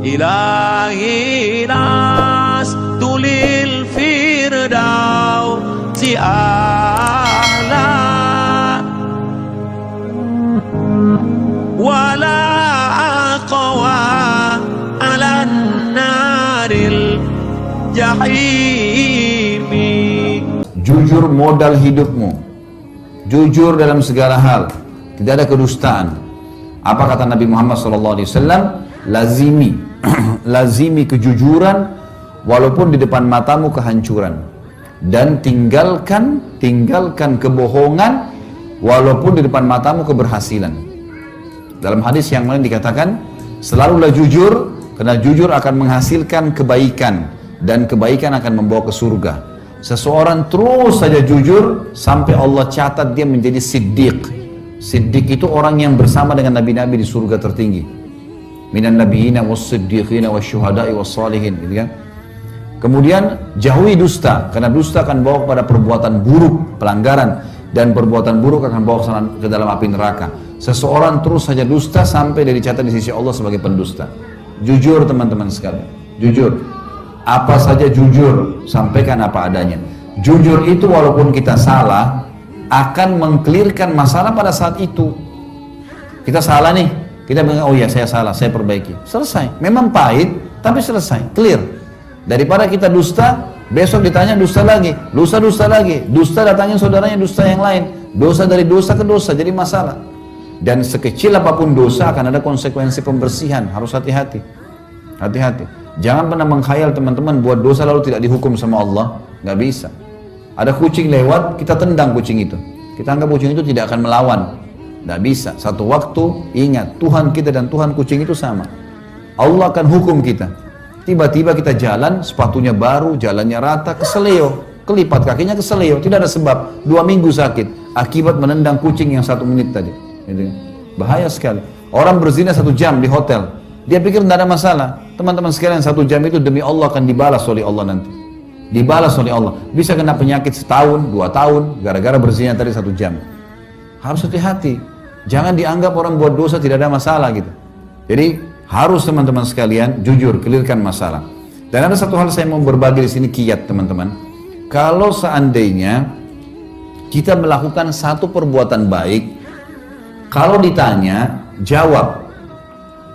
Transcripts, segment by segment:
إلهي لست للفردوس أعلى ولا أقوى على النار الجحيم. Jujur modal hidupmu, jujur dalam segala hal, tidak ada kedustaan. Apa kata Nabi Muhammad SAW? Lazimi kejujuran walaupun di depan matamu kehancuran, dan tinggalkan kebohongan walaupun di depan matamu keberhasilan. Dalam hadis yang lain dikatakan, selalulah jujur karena jujur akan menghasilkan kebaikan dan kebaikan akan membawa ke surga. Seseorang terus saja jujur sampai Allah catat dia menjadi siddiq. Siddiq itu orang yang bersama dengan nabi-nabi di surga tertinggi. Minan nabiyina was-siddiqina wasyuhada'i was-salihin, gitu kan? Kemudian jauhi dusta, karena dusta akan bawa kepada perbuatan buruk, pelanggaran, dan perbuatan buruk akan bawa ke dalam api neraka. Seseorang terus saja dusta sampai dia dicatat di sisi Allah sebagai pendusta. Jujur teman-teman sekalian, jujur. Apa saja jujur, sampaikan apa adanya. Jujur itu walaupun kita salah, akan mengklirkan masalah pada saat itu. Kita salah nih, kita bilang, oh iya saya salah, saya perbaiki. Selesai, memang pahit, tapi selesai, clear. Daripada kita dusta, besok ditanya dusta lagi, dusta lagi, dusta datangin saudaranya dusta yang lain, dosa dari dosa ke dosa, jadi masalah. Dan sekecil apapun dosa akan ada konsekuensi pembersihan, harus hati-hati. Hati-hati. Jangan pernah mengkhayal teman-teman buat dosa lalu tidak dihukum sama Allah, nggak bisa. Ada kucing lewat, kita tendang kucing itu. Kita anggap kucing itu tidak akan melawan, nggak bisa. Satu waktu ingat Tuhan kita dan Tuhan kucing itu sama. Allah akan hukum kita. Tiba-tiba kita jalan, sepatunya baru, jalannya rata, keseleo, kelipat kakinya keseleo, tidak ada sebab. 2 minggu sakit akibat menendang kucing yang 1 menit tadi. Bahaya sekali. Orang berzina 1 jam di hotel. Dia pikir tidak ada masalah. Teman-teman sekalian, 1 jam itu demi Allah akan dibalas oleh Allah nanti. Dibalas oleh Allah. Bisa kena penyakit setahun, 2 tahun, gara-gara berzina tadi 1 jam. Harus hati-hati. Jangan dianggap orang buat dosa tidak ada masalah gitu. Jadi harus teman-teman sekalian jujur, clearkan masalah. Dan ada satu hal saya mau berbagi di sini kiat teman-teman. Kalau seandainya kita melakukan satu perbuatan baik, kalau ditanya jawab.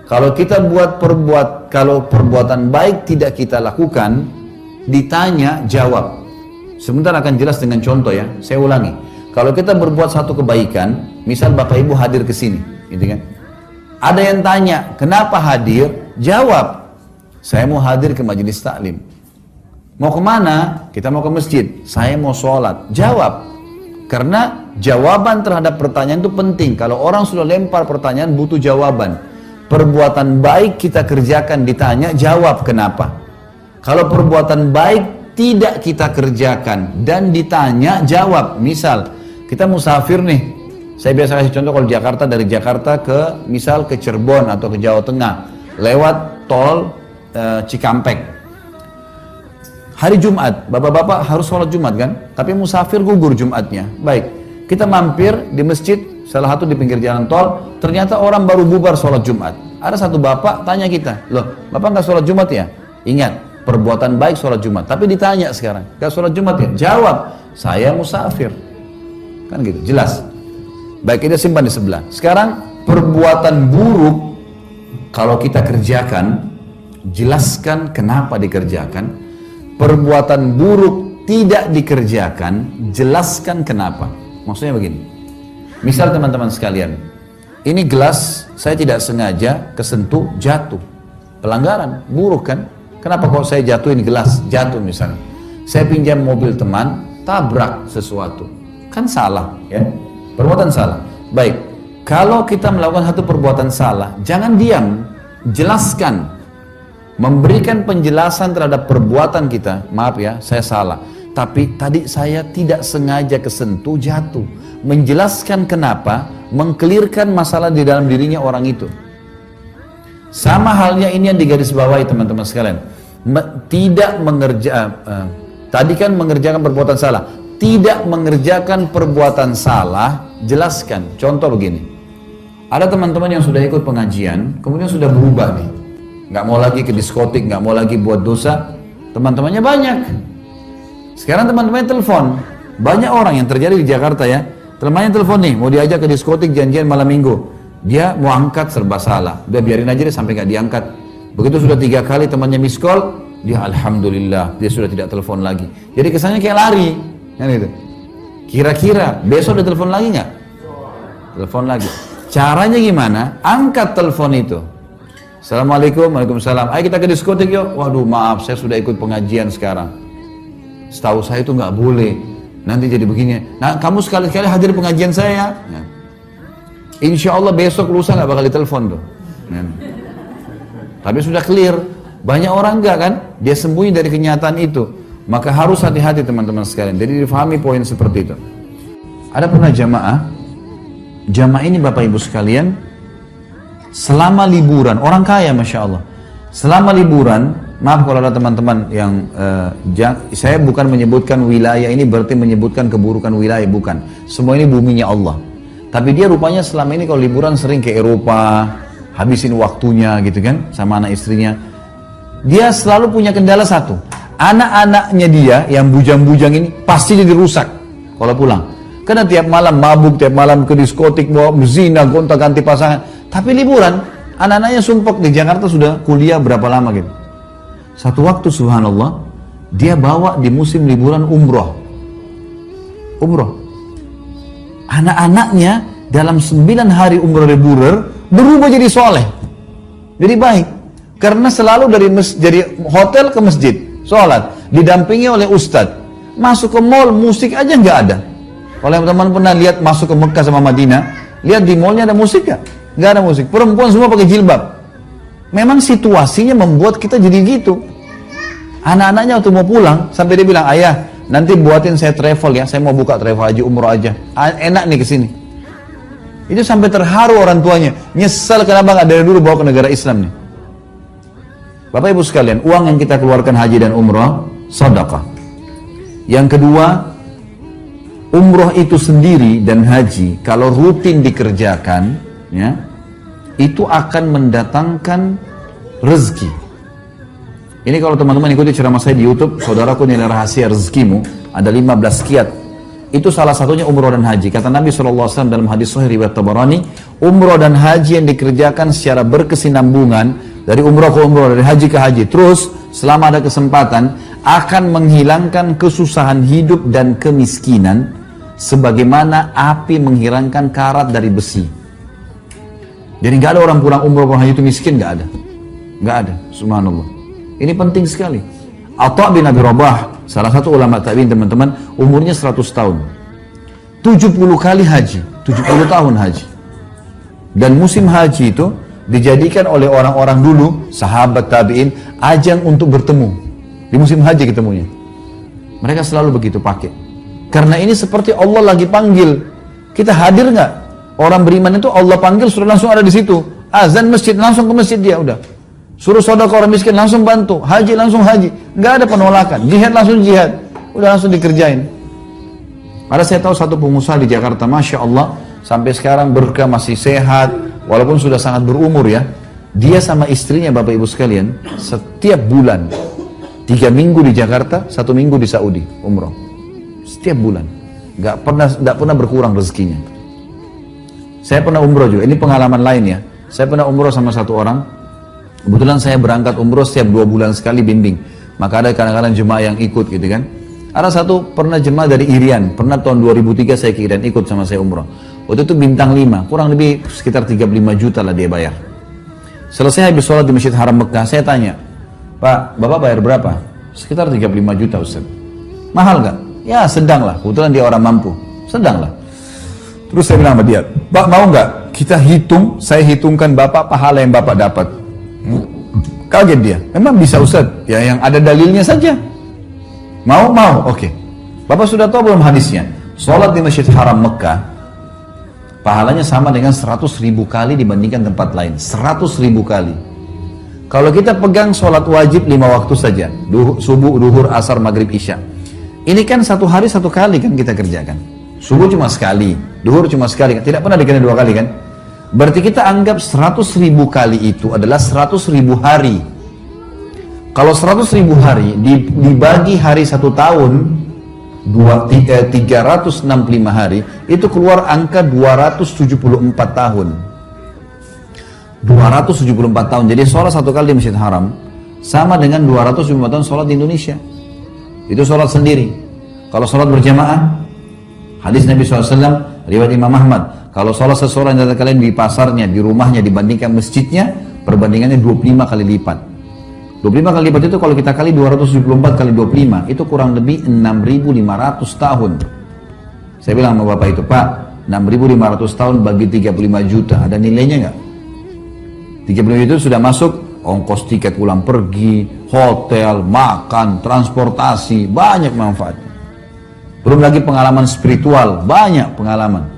Kalau kita kalau perbuatan baik tidak kita lakukan, ditanya, jawab. Sebentar akan jelas dengan contoh ya, saya ulangi. Kalau kita berbuat satu kebaikan, misal Bapak Ibu hadir ke sini, gitu kan? Ada yang tanya, kenapa hadir? Jawab, saya mau hadir ke majelis taklim. Mau kemana? Kita mau ke masjid. Saya mau sholat. Jawab. Karena jawaban terhadap pertanyaan itu penting. Kalau orang sudah lempar pertanyaan, butuh jawaban. Perbuatan baik kita kerjakan, ditanya, jawab kenapa. Kalau perbuatan baik tidak kita kerjakan dan ditanya, jawab. Misal kita musafir nih, saya biasa kasih contoh kalau Jakarta, dari Jakarta ke misal ke Cirebon atau ke Jawa Tengah lewat tol Cikampek. Hari Jumat, bapak-bapak harus sholat Jumat kan, tapi musafir gugur Jumatnya. Baik, kita mampir di masjid salah satu di pinggir jalan tol, ternyata orang baru bubar sholat Jumat. Ada satu bapak tanya kita, loh bapak nggak sholat Jumat ya? Ingat, perbuatan baik sholat Jumat, tapi ditanya sekarang, nggak sholat Jumat ya? Jawab, saya musafir. Kan gitu, jelas. Baik, kita simpan di sebelah. Sekarang, perbuatan buruk, kalau kita kerjakan, jelaskan kenapa dikerjakan. Perbuatan buruk tidak dikerjakan, jelaskan kenapa. Maksudnya begini, misal teman-teman sekalian, ini gelas saya tidak sengaja kesentuh, jatuh. Pelanggaran, buruk kan? Kenapa kok saya jatuhin gelas? Jatuh misalnya. Saya pinjam mobil teman, tabrak sesuatu. Kan salah, ya? Perbuatan salah. Baik, kalau kita melakukan satu perbuatan salah, jangan diam, jelaskan. Memberikan penjelasan terhadap perbuatan kita. Maaf ya, saya salah. Tapi tadi saya tidak sengaja kesentuh, jatuh. Menjelaskan kenapa, mengkelirkan masalah di dalam dirinya orang itu. Sama halnya ini yang digarisbawahi teman-teman sekalian. Tadi kan mengerjakan perbuatan salah. Tidak mengerjakan perbuatan salah, jelaskan. Contoh begini. Ada teman-teman yang sudah ikut pengajian, kemudian sudah berubah nih. nggak mau lagi ke diskotik, nggak mau lagi buat dosa. Teman-temannya banyak. Sekarang teman-temannya telepon. Banyak orang yang terjadi di Jakarta ya. Temannya telepon nih, mau diajak ke diskotik janjian malam minggu. Dia mau angkat serba salah. Udah biarin aja deh sampai nggak diangkat. Begitu sudah 3 kali temannya miss call, dia alhamdulillah dia sudah tidak telepon lagi. Jadi kesannya kayak lari, kan itu. Kira-kira besok dia telepon lagi nggak? Telepon lagi. Caranya gimana? Angkat telepon itu. Assalamualaikum, waalaikumsalam. Ayo kita ke diskotik yuk. Waduh maaf, saya sudah ikut pengajian sekarang. Setahu saya itu nggak boleh. Nanti jadi begini. Nah kamu sekali-kali hadir pengajian saya. Ya. Insya Allah besok lusa nggak bakal ditelepon tuh. Ya. Tapi sudah clear. Banyak orang enggak kan? Dia sembunyi dari kenyataan itu. Maka harus hati-hati teman-teman sekalian. Jadi difahami poin seperti itu. Ada pernah jamaah ini Bapak Ibu sekalian, selama liburan, orang kaya Masya Allah, selama liburan, maaf kalau ada teman-teman yang, saya bukan menyebutkan wilayah ini berarti menyebutkan keburukan wilayah, bukan. Semua ini buminya Allah. Tapi dia rupanya selama ini kalau liburan sering ke Eropa, habisin waktunya gitu kan, sama anak istrinya. Dia selalu punya kendala satu, anak-anaknya dia yang bujang-bujang ini pasti jadi rusak kalau pulang. Karena tiap malam mabuk, tiap malam ke diskotik, bawa zina, gonta-ganti pasangan. Tapi liburan, anak-anaknya sumpek di Jakarta sudah kuliah berapa lama gitu. Satu waktu subhanallah, dia bawa di musim liburan umroh. Anak-anaknya dalam 9 hari umroh liburan berubah jadi soleh. Jadi baik. Karena selalu dari hotel ke masjid, sholat, didampingi oleh ustadz. Masuk ke mall, musik aja nggak ada. Kalau teman-teman pernah lihat masuk ke Mekah sama Madinah, lihat di mallnya ada musik nggak? Nggak ada musik. Perempuan semua pakai jilbab. Memang situasinya membuat kita jadi gitu. Anak-anaknya waktu mau pulang, sampai dia bilang, ayah, nanti buatin saya travel ya, saya mau buka travel haji umroh aja. Enak nih kesini. Itu sampai terharu orang tuanya. Nyesal kenapa nggak dari dulu bawa ke negara Islam nih. Bapak Ibu sekalian, uang yang kita keluarkan haji dan umroh, sedekah. Yang kedua, umroh itu sendiri dan haji, kalau rutin dikerjakan, ya, itu akan mendatangkan rezeki. Ini kalau teman-teman ikuti ceramah saya di YouTube, saudaraku nilai rahasia rezekimu, ada 15 kiat. Itu salah satunya umroh dan haji. Kata Nabi SAW dalam hadis sahih riwayat Tabarani, umroh dan haji yang dikerjakan secara berkesinambungan, dari umroh ke umroh, dari haji ke haji, terus selama ada kesempatan, akan menghilangkan kesusahan hidup dan kemiskinan, sebagaimana api menghilangkan karat dari besi. Jadi nggak ada orang pulang umroh pulang haji itu miskin, nggak ada. Nggak ada, subhanallah. Ini penting sekali. Atha bin Abi Rabah, salah satu ulama tabi'in teman-teman, umurnya 100 tahun. 70 kali haji, 70 tahun haji. Dan musim haji itu dijadikan oleh orang-orang dulu, sahabat tabi'in, ajang untuk bertemu. Di musim haji ketemunya. Mereka selalu begitu pakai. Karena ini seperti Allah lagi panggil. Kita hadir nggak? Orang beriman itu Allah panggil sudah langsung ada di situ. Azan masjid langsung ke masjid dia udah. Suruh sedekah orang miskin langsung bantu. Haji langsung haji. Nggak ada penolakan. Jihad langsung jihad. Udah langsung dikerjain. Ada saya tahu satu pengusaha di Jakarta, masya Allah, sampai sekarang berkah masih sehat, walaupun sudah sangat berumur ya. Dia sama istrinya Bapak Ibu sekalian, setiap bulan 3 minggu di Jakarta, 1 minggu di Saudi umroh. Setiap bulan, nggak pernah berkurang rezekinya. Saya pernah umroh juga. Ini pengalaman lain ya. Saya pernah umroh sama satu orang. Kebetulan saya berangkat umroh setiap 2 bulan sekali bimbing. Maka ada kadang-kadang jemaah yang ikut gitu kan. Ada satu pernah jemaah dari Irian. Pernah tahun 2003 saya ke Irian ikut sama saya umroh. Waktu itu bintang 5. Kurang lebih sekitar 35 juta lah dia bayar. Selesai habis sholat di Masjid Haram Mekah, saya tanya, Pak, Bapak bayar berapa? Sekitar 35 juta Ustaz. Mahal gak? Ya sedang lah. Kebetulan dia orang mampu. Sedang lah. Terus saya bilang sama dia, Pak mau nggak kita hitung, saya hitungkan Bapak pahala yang Bapak dapat. Kaget dia, memang bisa Ustaz, ya yang ada dalilnya saja. Mau, oke. Bapak sudah tahu belum hadisnya? Sholat di Masjid Haram Mekah, pahalanya sama dengan 100.000 kali dibandingkan tempat lain. 100.000 kali. Kalau kita pegang sholat wajib 5 waktu saja, subuh, duhur, asar, maghrib, isya. Ini kan 1 hari 1 kali kan kita kerjakan. Subuh cuma sekali, duhur cuma sekali, tidak pernah dikenai 2 kali kan. Berarti kita anggap 100.000 kali itu adalah 100.000 hari. Kalau 100.000 hari dibagi hari 1 tahun, 365 hari, itu keluar angka 274 tahun. 274 tahun. Jadi sholat 1 kali di Masjid Haram sama dengan 274 tahun sholat di Indonesia. Itu sholat sendiri. Kalau sholat berjamaah, hadis Nabi SAW, riwayat Imam Ahmad, kalau sholat seseorang dari kalian di pasarnya, di rumahnya dibandingkan masjidnya, perbandingannya 25 kali lipat. 25 kali lipat itu kalau kita kali 274 kali 25, itu kurang lebih 6.500 tahun. Saya bilang sama bapak itu, Pak, 6.500 tahun bagi 35 juta, ada nilainya nggak? 35 juta sudah masuk ongkos tiket pulang pergi, hotel, makan, transportasi, banyak manfaatnya. Belum lagi pengalaman spiritual, banyak pengalaman.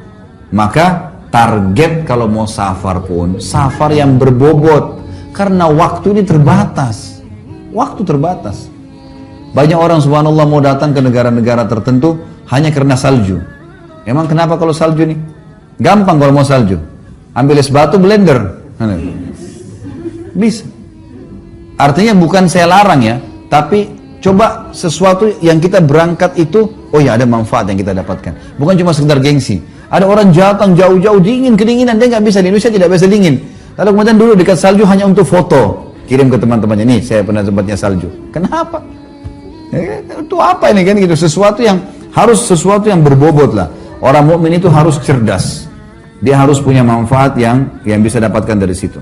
Maka target kalau mau safar pun, safar yang berbobot. Karena waktu ini terbatas. Waktu terbatas. Banyak orang subhanallah mau datang ke negara-negara tertentu hanya karena salju. Emang kenapa kalau salju nih? Gampang kalau mau salju. Ambil es batu, blender. Bisa. Artinya bukan saya larang ya, tapi coba sesuatu yang kita berangkat itu, oh ya ada manfaat yang kita dapatkan. Bukan cuma sekedar gengsi. Ada orang datang jauh-jauh dingin, kedinginan, dia nggak bisa, di Indonesia tidak bisa dingin. Lalu kemudian dulu dekat salju hanya untuk foto, kirim ke teman-temannya, nih saya pernah tempatnya salju. Kenapa? Itu apa ini kan gitu? Sesuatu yang berbobot lah. Orang mukmin itu harus cerdas. Dia harus punya manfaat yang bisa dapatkan dari situ.